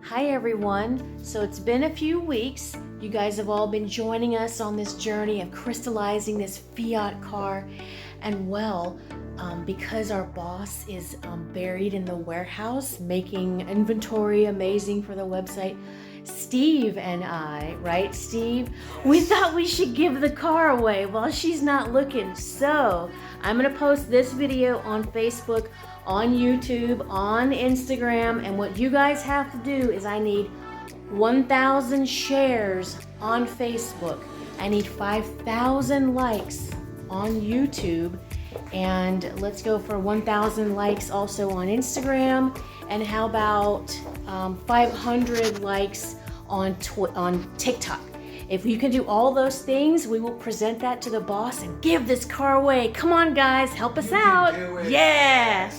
Hi everyone. So it's been a few weeks. You guys have all been joining us on this journey of crystallizing this Fiat car. And well, because our boss is buried in the warehouse making inventory amazing for the website, Steve and I, right Steve? We thought we should give the car away while she's not looking. So I'm gonna post this video on Facebook, on YouTube, on Instagram, and what you guys have to do is I need 1,000 shares on Facebook. I need 5,000 likes on YouTube, and let's go for 1,000 likes also on Instagram, and how about 500 likes on TikTok. If you can do all those things, we will present that to the boss and give this car away. Come on guys, help us out. Do it. Yeah.